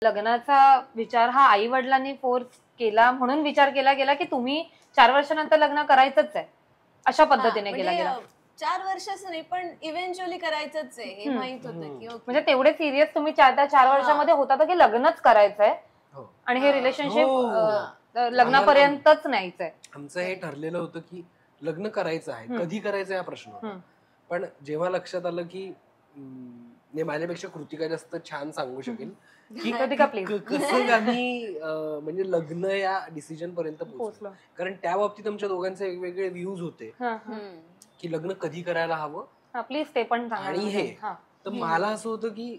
लग्नाचा विचार हा आई वडिलांनी फोर्स केला म्हणून विचार केला गेला की तुम्ही 4 वर्षानंतर लग्न करायचंच आहे अशा पद्धतीने केला गेला? 4 वर्षाच नाही पण इव्हेंच्युअली करायचंच आहे हे माहित होतं की म्हणजे तेवढे सिरियस तुम्ही 4 वर्षामध्ये होता की लग्नच करायचंय आणि हे रिलेशनशिप लग्नापर्यंतच न्यायचंय? आमचं हे ठरलेलं होतं की लग्न करायचं आहे, कधी करायचं हा प्रश्न होता. पण जेव्हा लक्षात आलं की माझ्यापेक्षा कृतिका जास्त छान सांगू शकेल की कसं आम्ही म्हणजे लग्न या डिसिजन पर्यंत पोहोचलो, कारण त्या बाबतीत आमच्या दोघांचे वेगवेगळे व्ह्यूज होते की लग्न कधी करायला हवं. प्लीज ते पण सांगा. आणि हे तर मला असं होतं की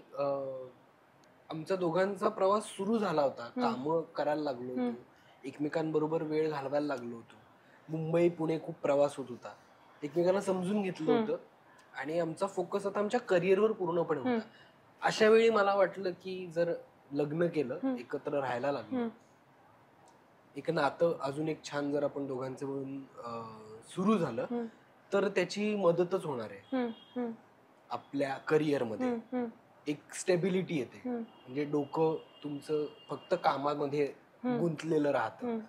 आमच्या दोघांचा प्रवास सुरू झाला होता, कामं करायला लागलो होतो, एकमेकांबरोबर वेळ घालवायला लागलो होतो, मुंबई पुणे खूप प्रवास होत होता, एकमेकांना समजून घेतलं होतं आणि आमचा फोकस आता आमच्या करिअरवर पूर्णपणे होता. अशा वेळी मला वाटलं की जर लग्न केलं, एकत्र राहायला लागलो, एक नातं अजून एक छान जर आपण दोघांचं मिळून सुरू झालं तर त्याची मदतच होणार आहे आपल्या करिअरमध्ये. एक स्टेबिलिटी येते, म्हणजे डोकं तुमचं फक्त कामामध्ये गुंतलेलं राहतं,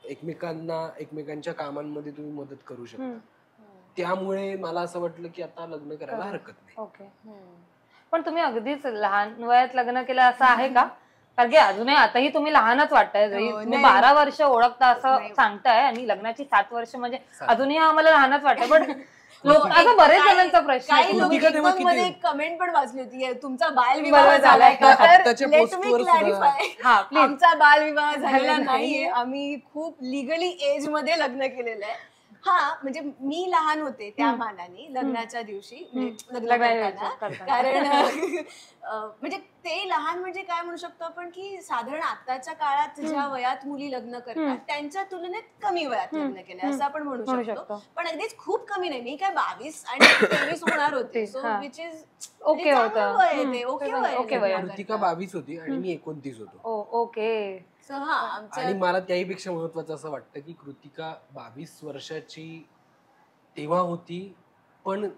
एकमेकांच्या कामांमध्ये तुम्ही मदत करू शकता. त्यामुळे मला असं वाटलं की आता लग्न करायला हरकत नाही. ओके. पण तुम्ही अगदीच लहान वयात लग्न केलं असं आहे का? कारण की अजूनही आताही तुम्ही लहानच वाटताय, तुम्ही 12 वर्ष ओळखता असं सांगताय आणि लग्नाची 7 वर्ष म्हणजे अजूनही आम्हाला लहानच वाटतंय. पण असं बरेच जणांचा प्रश्न आहे. कमेंट पण वाचली होती तुमचा बालविवाह झालाय का, तर लेट मी क्लॅरिफाय, आमचा बालविवाह झालेला नाहीये, आम्ही खूप लिगली एज मध्ये लग्न केलेलं आहे. म्हणजे मी लहान होते त्या मानाने लग्नाच्या दिवशी लग्न करताना, कारण म्हणजे ते लहान म्हणजे काय म्हणू शकतो आपण की साधारण आताच्या काळात ज्या वयात मुली लग्न करतात त्यांच्या तुलनेत कमी वयात लग्न केले असं आपण म्हणू शकतो. पण अगदीच खूप कमी नाही, मी काय 22 आणि 23 होणार होते, सो विच इज ओके होतं. कृतिका 22 होती आणि मी 29 होतो. ओके. आणि मला त्याहीपेक्षा महत्वाचं असं वाटतं की कृतिका 22 वर्षाची तेव्हा होती, पण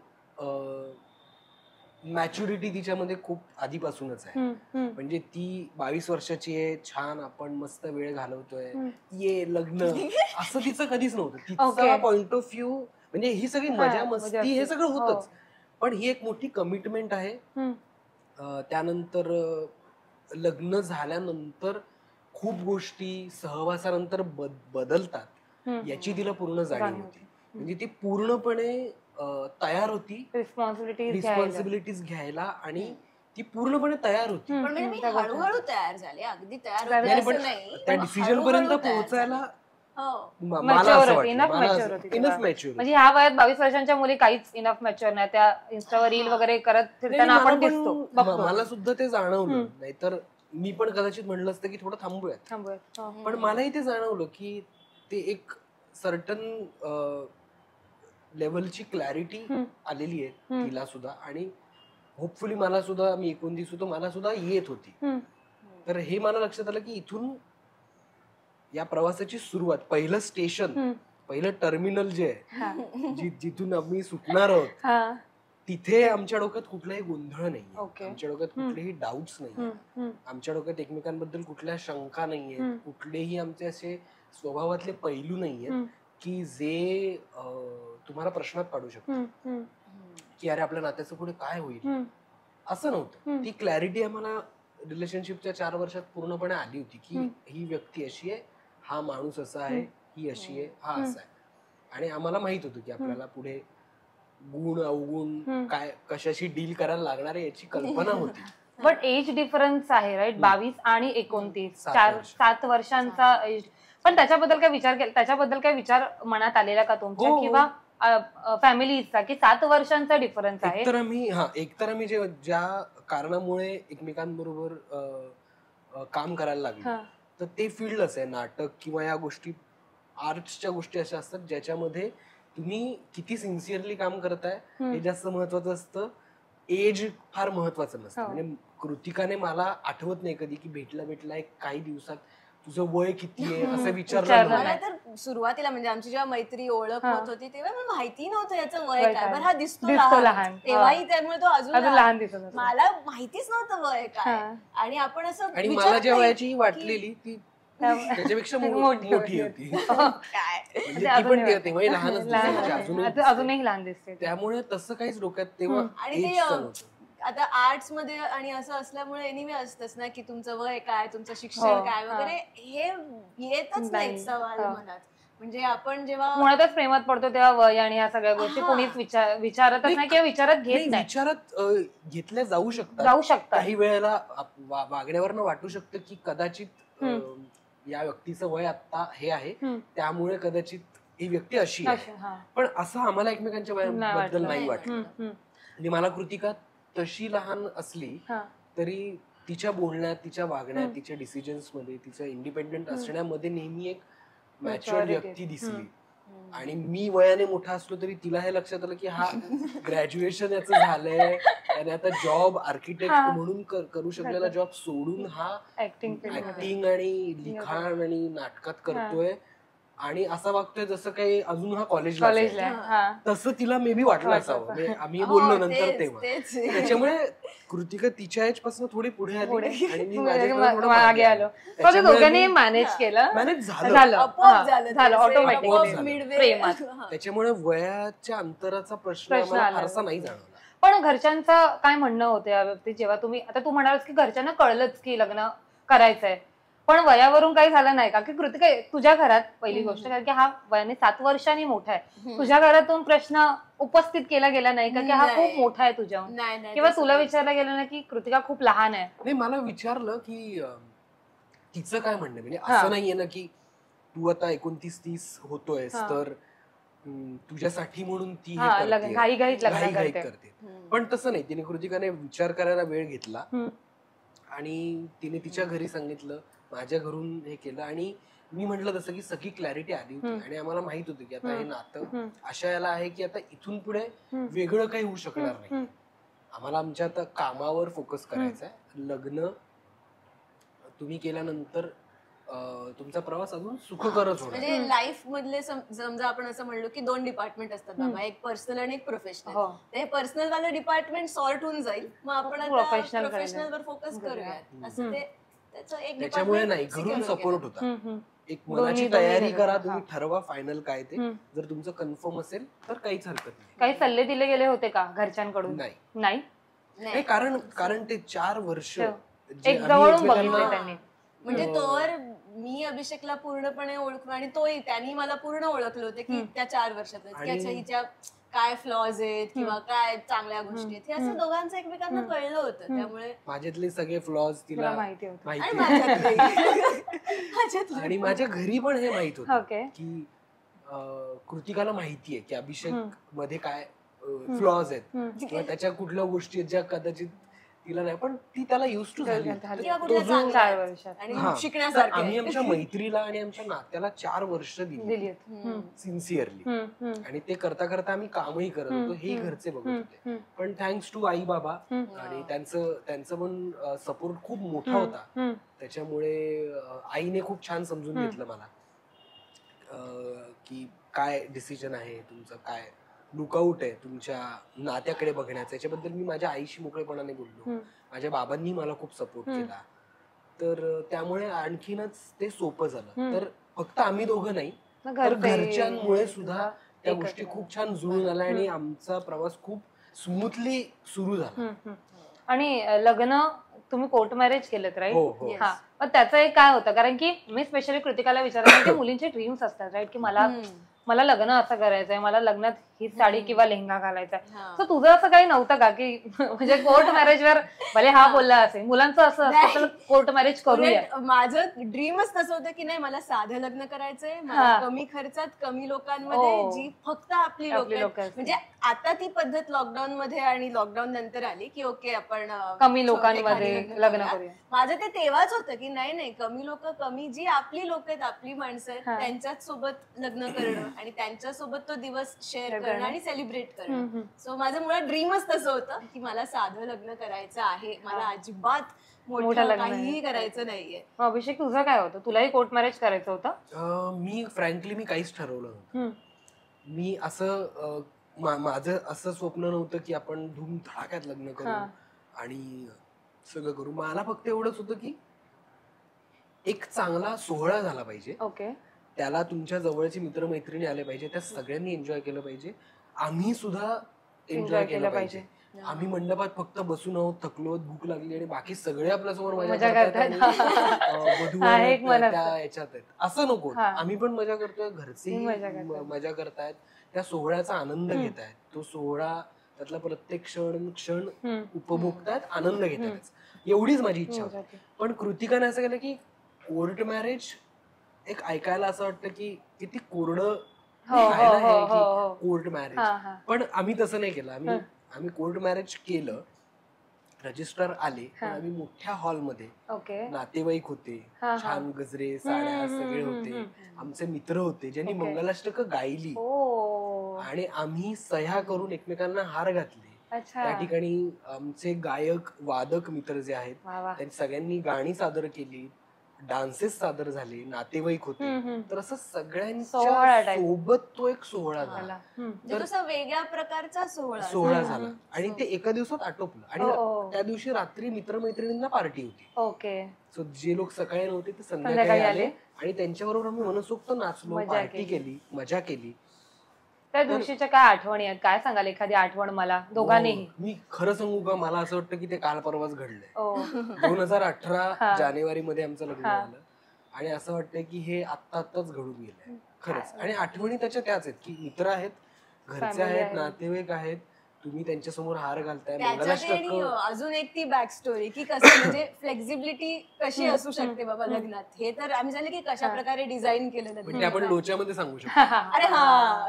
मॅच्युरिटी तिच्यामध्ये खूप आधीपासूनच आहे. म्हणजे ती 22 वर्षाची आहे, छान आपण मस्त वेळ घालवतोय, ये लग्न असं तिचं कधीच नव्हतं. तिचा पॉइंट ऑफ व्ह्यू म्हणजे ही सगळी मजा मस्ती हे सगळं होतच, पण ही एक मोठी कमिटमेंट आहे. त्यानंतर लग्न झाल्यानंतर खूप गोष्टी सहवासानंतर बदलतात याची तिला पूर्ण जाणीव होती. म्हणजे ती पूर्णपणे तयार होती रिस्पॉन्सिबिलिटीज घ्यायला आणि ती पूर्णपणे तयार होती. पण म्हणजे मी हळूहळू तयार झाले, अगदी तयार नाही, त्या डिसिजन पर्यंत पोहोचायला म्हणजे ह्या वयात 22 वर्षांच्या मुली काहीच इनफ मॅच्युअर नाही, त्या इन्स्टावर रील वगैरे करत फिरताना आपण दिसतो. मला सुद्धा ते जाणवलं, नाहीतर मी पण कदाचित म्हणलं असतं की थोडं थांबूयात. पण मलाही ते जाणवलं की ते एक सर्टन लेवलची क्लॅरिटी आलेली आहे तिला सुद्धा, आणि होपफुली मला सुद्धा, मी 29 होतो, मला सुद्धा येत होती. तर हे मला लक्षात आलं की इथून या प्रवासाची सुरुवात, पहिलं स्टेशन, पहिलं टर्मिनल जे आहे जिथून आम्ही सुटणार आहोत, तिथे आमच्या डोक्यात कुठलाही गोंधळ नाहीये, आमच्या डोक्यात कुठलेही डाऊट्स नाहीये, आमच्या डोक्यात एकमेकांबद्दल कुठल्या शंका नाहीये, कुठलेही आमचे असे स्वभावातले पैलू नाहीयेत की जे तुम्हाला प्रश्नात पाडू शकतो की अरे आपल्या नात्याचं पुढे काय होईल. असं नव्हतं. ती क्लॅरिटी आम्हाला रिलेशनशिपच्या 4 वर्षात पूर्णपणे आली होती की ही व्यक्ती अशी आहे, हा माणूस असा आहे, ही अशी आहे, हा असा आहे, आणि आम्हाला माहित होतं की आपल्याला पुढे गुण अवगुण काय कशाशी डील करायला लागणार आहे याची कल्पना होती. बट एज डिफरन्स आहे राईट, 22 आणि 29, 7 वर्षांचा एज. पण त्याच्याबद्दल काय विचार मनात आलेला का तुमच्या किंवा फॅमिलीचा की 7 वर्षांचा डिफरन्स आहे? एकतर आम्ही ज्या कारणामुळे एकमेकांबरोबर काम करायला लागलो तर ते फील्डच आहे, नाटक किंवा या गोष्टी, आर्ट्सच्या गोष्टी अशा असतात ज्याच्यामध्ये तुम्ही किती सिन्सिअरली काम करताय हे जास्त महत्वाचं असतं, एज फार महत्वाचं नसतं. म्हणजे कृतिकाने मला आठवत नाही कधी की भेटला एक काही दिवसात तुझं वय किती आहे असं विचारलं. मला तर सुरुवातीला म्हणजे आमची जेव्हा मैत्री ओळख होत होती तेव्हा मला माहिती नव्हतं याचं वय काय. बरं हा दिसतो लहान तेव्हाही, त्यामुळे तो अजून लहान दिसत. मला माहितीच नव्हतं वय काय. आणि आपण असं, आणि मला ज्या वयाची वाटलेली ती त्याच्यापेक्षा मोठी होती. म्हणजे ती पण ती वय लहानच अजूनही लहान दिसते. त्यामुळे तसं काहीच डोक्यात तेव्हा. आणि ते आता आर्ट्स मध्ये आणि असं असल्यामुळे एनिवे असतंच ना की तुमचं वय काय, तुमचं शिक्षण काय वगैरे हे येतच नाही सवाल मनात. म्हणजे आपण जेव्हा मुळातच प्रेमात पडतो तेव्हा वय आणि या सगळ्या गोष्टी कोणीच विचारतच नाही किंवा विचारात घेत नाही. विचारात घेतल्या जाऊ शकतात. काही वेळेला वागण्यावरनं वाटू शकतं की कदाचित या व्यक्तीचं वय आता हे आहे त्यामुळे कदाचित ही व्यक्ती अशी आहे. पण असं आम्हाला एकमेकांच्या वयाबद्दल नाही वाटलं. म्हणजे मला कृतिका तशी लहान असली तरी तिच्या बोलण्यात, तिच्या वागण्यात, तिच्या डिसिजन्स मध्ये, तिच्या इंडिपेंडेंट असण्यामध्ये नेहमी एक मॅच्युअर व्यक्ती दिसली. आणि मी वयाने मोठा असलो तरी तिला हे लक्षात आलं की हा ग्रॅज्युएशन याचं झालंय आणि आता जॉब आर्किटेक्ट म्हणून करू शकलेला जॉब सोडून हा ऍक्टिंग आणि लिखाण आणि नाटकात करतोय आणि असं वागतोय जसं काही अजून हा कॉलेजला. तसं तिला मे बी वाटलं असावं. आम्ही बोललो नंतर तेव्हा. त्याच्यामुळे कृतिका तिच्या एज पासून थोडी पुढे आली आणि मी मागे आलो. मॅनेज केलं, मॅनेज झालं ऑटोमॅटिक. त्याच्यामुळे वयाच्या अंतराचा प्रश्न फारसा नाही जाणवला. पण घरच्यांचं काय म्हणणं होतं या बाबतीत जेव्हा तुम्ही, आता तू म्हणालास की घरच्यांना कळलंच की लग्न करायचंय, पण वयावरून काही झालं नाही का? की कृतिका तुझ्या घरात पहिली गोष्ट, कारण की हा वयाने 7 वर्षांनी मोठा आहे, तुझ्या घरातून प्रश्न उपस्थित केला गेला नाही का की हा खूप मोठा आहे तुझ्याहून, किंवा तुला विचारलं गेलं ना की कृतिका खूप लहान आहे? नाही, मला विचारलं की तिचं काय म्हणणं. म्हणजे असं नाहीये ना की तू आता 29-30 होतोयस तर तुझ्यासाठी म्हणून ती घाईघाईत करते. पण तसं नाही. तिने कृतिकाने विचार करायला वेळ घेतला आणि तिने तिच्या घरी सांगितलं, माझ्या घरून हे केलं. आणि मी म्हटलं तसं की सगळी क्लॅरिटी आली होती आणि आम्हाला माहित होतं की आता हे नातं अशा याला आहे की आता इथून पुढे वेगळं काही होऊ शकणार नाही. आम्हाला आमच्या आता कामावर फोकस करायचा आहे. लग्न तुम्ही केल्यानंतर तुमचा प्रवास अजून सुखकरच होणार. म्हणजे लाईफ मधले समजा आपण असं म्हणलो की 2 डिपार्टमेंट असतात बाबा, एक पर्सनल आणि एक प्रोफेशनल. ते पर्सनल वाला डिपार्टमेंट सॉर्ट होऊन जाईल, मग आपण प्रोफेशनल वर फोकस करूयात असं. ते त्याच्यामुळे नाही, घरून सपोर्ट होता. एक मनाची तयारी करा, तुम्ही ठरवा फायनल काय ते. जर तुमचं कन्फर्म असेल तर काहीच हरकत नाही. काही सल्ले दिले गेले होते का घरच्यांकडून? नाही, कारण ते 4 वर्ष एक जवळून बघितले त्यांनी. म्हणजे तोवर मी अभिषेकला पूर्णपणे ओळखलो आणि त्यांनी मला पूर्ण ओळखलं होतं की त्या 4 वर्षात हिच्या काय फ्लॉज आहेत किंवा काय चांगल्या गोष्टी आहेत हे असं दोघांचं एकमेकांना कळलं होतं. त्यामुळे माझ्यातले सगळे फ्लॉज तिला माहिती आणि माझ्या घरी पण हे माहित होतं की कृतिकाला माहितीये की अभिषेक मध्ये काय फ्लॉज आहेत किंवा त्याच्या कुठल्या गोष्टी आहेत ज्या कदाचित तिला नाही, पण ती त्याला युज टू झाली. आम्ही आमच्या मैत्रीला आणि आमच्या नात्याला 4 वर्ष दिली सिन्सिअरली. आणि ते करता करता आम्ही कामही करत होतो, हे घरचे बघत होते. पण थँक्स टू आई बाबा आणि त्यांचं पण सपोर्ट खूप मोठा होता. त्याच्यामुळे आईने खूप छान समजून घेतलं मला की काय डिसिजन आहे तुमचं, काय लुकआउट आहे तुमच्या नात्याकडे बघण्याचं. याच्याबद्दल मी माझ्या आईशी मोकळेपणाने बोललो. माझ्या बाबांनी मला खूप सपोर्ट केला. तर त्यामुळे आणखीनच ते सोपं झालं. तर फक्त आम्ही दोघं नाही, तर घरच्यांमुळे सुद्धा त्या गोष्टी खूप छान जुळून आल्या आणि आमचा प्रवास खूप स्मूथली सुरू झाला. आणि लग्न तुम्ही कोर्ट मॅरेज केलं राईट? हा, पण त्याचं एक काय होतं, कारण की मी स्पेशली कृतिकाला विचारलं की मुलींचे ड्रीम्स असतात राईट, की मला लग्न असं करायचंय, मला लग्नात ही साडी किंवा लेहंगा घालायचा. तर तुझं असं काही नव्हतं का की म्हणजे कोर्ट मॅरेजवर भले हा बोलला असेल, मुलांचं असं असतं कोर्ट मॅरेज करूया? माझं ड्रीमच तसं होतं की नाही, मला साधं लग्न करायचंय, मला कमी खर्चात कमी लोकांमध्ये, जी फक्त आपली लोक. म्हणजे आता ती पद्धत लॉकडाऊन मध्ये आणि लॉकडाऊन नंतर आली की ओके आपण कमी लोकांमध्ये लग्न करूया. माझं ते तेव्हाच होतं की नाही कमी लोक, कमी जी आपली लोक आहेत, आपली माणसं आहेत, त्यांच्याच सोबत लग्न करणं आणि त्यांच्यासोबत तो दिवस शेअर करणं आणि सेलिब्रेट करणं. सो माझं मुळात ड्रीमच तसं होतं की मला साधं लग्न करायचं आहे. मला अजिबात मोठं काहीही करायचं नाहीये. अभिषेक तुझं काय होतं? तुलाही कोर्ट मॅरेज करायचं होतं? मी फ्रँकली मी काहीच ठरवलं नव्हतं. मी असं माझं असं स्वप्न नव्हतं की आपण धूमधडाक्यात लग्न करू आणि सगळं करू. मला फक्त एवढंच होतं की एक चांगला सोहळा झाला पाहिजे. ओके. त्याला तुमच्या जवळचे मित्रमैत्रिणी आले पाहिजे, त्या सगळ्यांनी एन्जॉय केलं पाहिजे, आम्ही सुद्धा एन्जॉय केलं पाहिजे. आम्ही मंडपात फक्त बसून आहोत, थकलो, भूक लागली आणि बाकी सगळे आपल्यासमोर मजा करतात त्या याच्यात आहेत, असं नको. आम्ही पण मजा करतोय, घरचे मजा करतायत, त्या सोहळ्याचा आनंद घेतायत, तो सोहळा त्यातला प्रत्येक क्षण उपभोगतायत, आनंद घेतायत, एवढीच माझी इच्छा होती. पण कृतिकाने असं केलं की कोर्ट मॅरेज एक ऐकायला असं वाटतं की किती कोरडं कोर्ट मॅरेज, पण आम्ही तसं नाही केलं. आम्ही कोर्ट मॅरेज केलं, रजिस्टर आले, पण आम्ही मोठ्या हॉलमध्ये, नातेवाईक होते, छान गजरे साड्या सगळे होते, आमचे मित्र होते ज्यांनी मंगलाष्टक गायली आणि आम्ही सह्या करून एकमेकांना हार घातले. त्या ठिकाणी आमचे गायक वादक मित्र जे आहेत त्यांनी सगळ्यांनी गाणी सादर केली, डान्सेस सादर झाले, नातेवाईक होते, तर असं सगळ्यांच्या सोबत तो एक सोहळा झाला, वेगळ्या प्रकारचा सोहळा झाला आणि ते एका दिवसात आटोपलं. आणि त्या दिवशी रात्री मित्रमैत्रिणींना पार्टी होती. सो जे लोक सकाळी नव्हते ते संध्याकाळी आले आणि त्यांच्याबरोबर आम्ही मनसोक्त नाचलो, पार्टी केली, मजा केली. त्या दिवशीच्या काय आठवणी आहेत, काय सांगाल एखादी आठवण मला दोघांनीही? मी खरं सांगू का, मला असं वाटतं की ते काल परवाच घडलंय. 2018 जानेवारी मध्ये आमचं लग्न झालं आणि असं वाटतंय की हे आत्ताच घडून गेलंय खरंच. आणि आठवणी त्याच्या त्याच आहेत की मित्र आहेत, घरचे आहेत, नातेवाईक आहेत, तुम्ही त्यांच्या समोर हार घालताय. अजून एक ती बॅक स्टोरी की कसं म्हणजे फ्लेक्झिबिलिटी कशी असू शकते बाबा लग्नात, हे तर आम्ही झालं की कशा प्रकारे डिझाईन केलं आपण लोच्यामध्ये सांगू शकतो. अरे हा,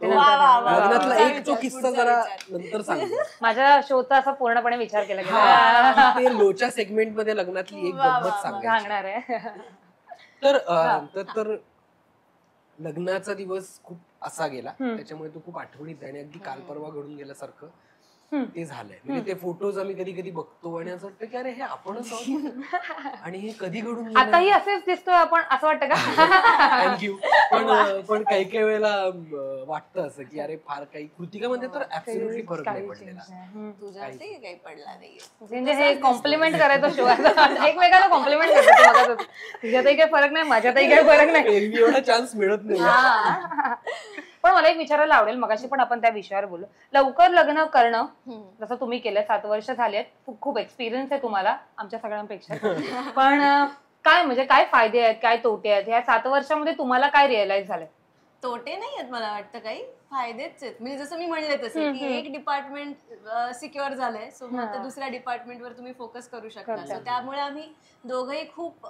लग्नातला एक तो किस्सा जरा नंतर सांगतो. माझ्या शोचा असा पूर्णपणे विचार केला गेला, ते लोच्या सेगमेंट मध्ये लग्नातली एक गंमत सांगणार आहे. तर लग्नाचा दिवस खूप असा गेला, त्याच्यामुळे तो खूप आठवणीत आहे आणि अगदी काल परवा घडून गेल्यासारखं ते झालंय. म्हणजे ते फोटोज आम्ही कधी कधी बघतो आणि असं वाटतं की अरे हे आपणच आहोत आणि हे कधी घडून गेलं. आताही असेच दिसतोय आपण, असं वाटतं का? थँक्यू. पण काही काही वेळेला वाटतं असं की अरे फार काही कृतिकामध्ये तर ऍब्सोल्युटली फरक नाही पडलेला. तुझ्यावरती काही पडला नाहीये, म्हणजे हे कॉम्प्लिमेंट करायचं शो, एकमेकाला कॉम्प्लिमेंट करायचं. तुझ्यातही काही फरक नाही, माझ्यातही काही फरक नाही, एवढा चान्स मिळत नाही. पण मला एक विचारायला आवडेल, मगाशी पण आपण त्या विषयावर बोललो, लवकर लग्न करणं जसं तुम्ही केलं, 7 वर्ष झालेत, खूप एक्सपिरियन्स आहे तुम्हाला आमच्या सगळ्यांपेक्षा, पण काय म्हणजे काय फायदे आहेत, काय तोटे आहेत, या 7 वर्षामध्ये तुम्हाला काय रिअलाइज झालंय? तोटे नाही आहेत मला वाटतं, काही फायदेच आहेत. म्हणजे जसं मी म्हणले तसं की एक डिपार्टमेंट सिक्युअर झालंय, सो मग आता दुसऱ्या डिपार्टमेंटवर तुम्ही फोकस करू शकता. सो त्यामुळे आम्ही दोघंही खूप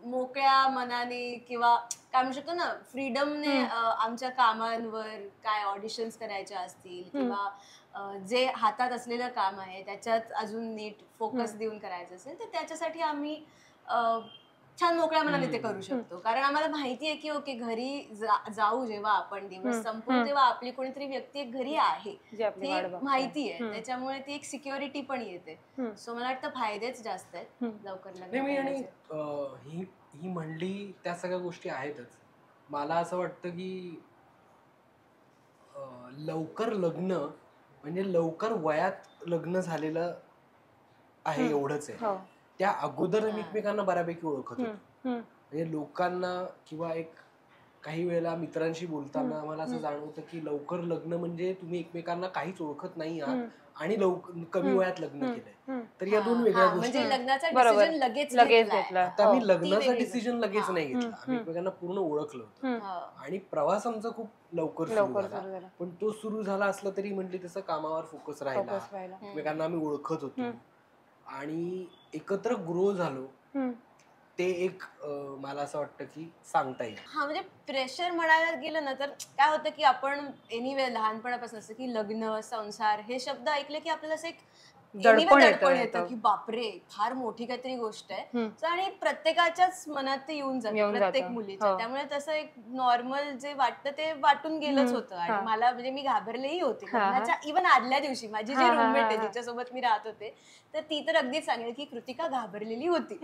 मोकळ्या मनाने किंवा काय म्हणू शकतो ना, फ्रीडमने आमच्या कामांवर, काय ऑडिशन्स करायच्या असतील किंवा जे हातात असलेलं काम आहे त्याच्यात अजून नीट फोकस देऊन करायचं असेल, तर त्याच्यासाठी आम्ही छान मोकळ्या मनाने ते करू शकतो. कारण आम्हाला माहिती आहे की ओके, घरी जाऊ जेव्हा आपण, दिवस संपू तेव्हा आपली कोणीतरी व्यक्ती एक घरी आहे, माहिती आहे, त्याच्यामुळे ती एक सिक्युरिटी पण येते. सो मला वाटतं फायदेच जास्त आहेत लवकर लग्न. आणि ही म्हणली त्या सगळ्या गोष्टी आहेतच. मला असं वाटतं की लवकर लग्न म्हणजे लवकर वयात लग्न झालेलं आहे एवढंच आहे. त्या अगोदर मी एकमेकांना बऱ्यापैकी ओळखत होतो. म्हणजे लोकांना किंवा एक काही वेळेला मित्रांशी बोलताना मला असं जाणवतं की लवकर लग्न म्हणजे तुम्ही एकमेकांना काहीच ओळखत नाही आहात आणि कमी वयात लग्न केलंय. तर या दोन वेगळ्या गोष्टी. लगेच आता मी लग्नाचा डिसिजन लगेच नाही घेतला, आम्ही एकमेकांना पूर्ण ओळखलं होतं आणि प्रवास आमचा खूप लवकर सुरू झाला. पण तो सुरू झाला असला तरी म्हणजे तसं कामावर फोकस राहिला, एकमेकांना आम्ही ओळखत होतो आणि एकत्र ग्रो झालो. ते एक मला असं वाटतं की सांगता येईल. हा, म्हणजे प्रेशर म्हणायला गेलं ना तर काय होतं की आपण एनिवे लहानपणापासून असं की लग्न, संसार हे शब्द ऐकले की आपल्याला असं एक दडपण येतं की बापरे फार मोठी काहीतरी गोष्ट आहे आणि प्रत्येकाच्याच मनात ते येऊन जातं प्रत्येक मुलीच्या. त्यामुळे तसं एक नॉर्मल जे वाटतं ते वाटून गेलंच होतं. आणि मला म्हणजे मी घाबरलेही होते लग्नाच्या इव्हन आदल्या दिवशी. माझी जी रूममेट आहे जिच्यासोबत मी राहत होते तर ती तर अगदीच सांगेल की कृतिका घाबरलेली होती.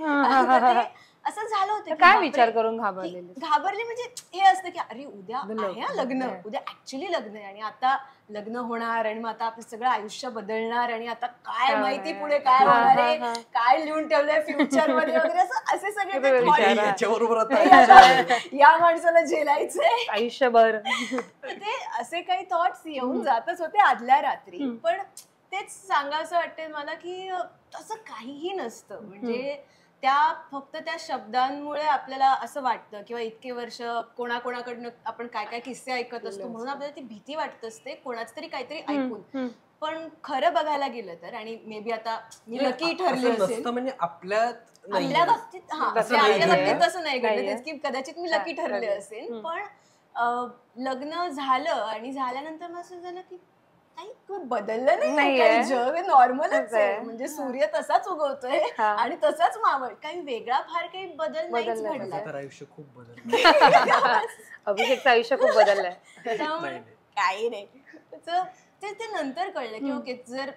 असं झालं होतं. काय विचार करून घाबरले म्हणजे हे असतं की अरे उद्या आहे लग्न, उद्या ऍक्च्युली लग्न आहे आणि आता लग्न होणार आणि मग आता आपलं सगळं आयुष्य बदलणार आणि आता काय माहिती पुढे काय होणार आहे, काय लिहून ठेवलंय फ्युचर मध्ये वगैरे असे सगळे या माणसाला झेलायचंय आयुष्यभर. ते असे काही थॉट्स येऊन जातच होते आदल्या रात्री. पण तेच सांगायचं वाटतंय मला की तसं काहीही नसतं. म्हणजे फक्त त्या शब्दांमुळे आपल्याला असं वाटतं किंवा इतके वर्ष कोणाकोणाकडनं आपण काय काय किस्से ऐकत असतो म्हणून आपल्याला ती भीती वाटत असते कोणाच तरी काहीतरी ऐकून. पण खरं बघायला गेलं तर आणि मे बी आता मी लकी ठरली असेल म्हणजे आपल्या बाबतीत आपल्या बाबतीत तसं नाही घडलं की कदाचित मी लकी ठरले असेल. पण लग्न झालं आणि झाल्यानंतर मग असं झालं की काही बदललं नाही, जग नॉर्मलच आहे. म्हणजे सूर्य तसाच उगवतोय आणि तसाच मावळ, काही वेगळा फार काही बदल नाहीच घडला. आयुष्य खूप बदललं. अभिषेकचं आयुष्य खूप बदललंय. काही नाही ते नंतर कळलं की ओके जर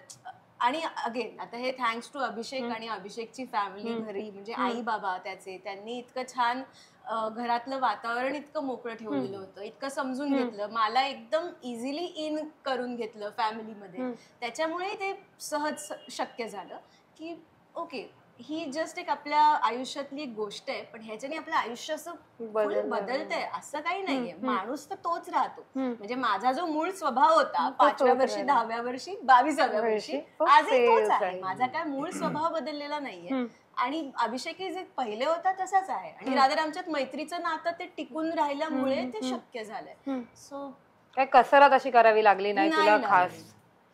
आणि अगेन आता हे थँक्स टू अभिषेक आणि अभिषेकची फॅमिली घरी म्हणजे आई बाबा त्यांनी इतकं छान घरातलं वातावरण इतकं मोकळं ठेवलेलं होतं, इतकं समजून घेतलं, मला एकदम इझिली इन करून घेतलं फॅमिलीमध्ये. त्याच्यामुळे ते सहज शक्य झालं की ओके ही जस्ट एक आपल्या आयुष्यातली एक गोष्ट आहे पण ह्याच्याने आपलं आयुष्य असं बदलतंय असं काही नाहीये. माणूस तर तोच राहतो. म्हणजे माझा जो मूळ स्वभाव होता 5व्या वर्षी 10व्या वर्षी 22व्या वर्षी आजही तोच आहे. माझा काय मूळ स्वभाव बदललेला नाहीये. आणि अभिषेक जे पहिले होता तसाच आहे आणि रादर आमच्यात मैत्रीचं नातं ते टिकून राहिल्यामुळे ते शक्य झालंय. सो काय कसरत अशी करावी लागली नाही तुला खास.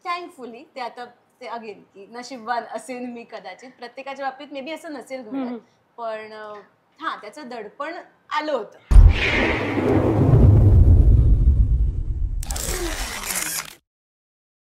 थँकफुली ते आता ते अगेन की नशीबवान असेल मी कदाचित. प्रत्येकाच्या बाबतीत मे बी असं नसेल घडत पण त्याचं दडपण आलं होतं.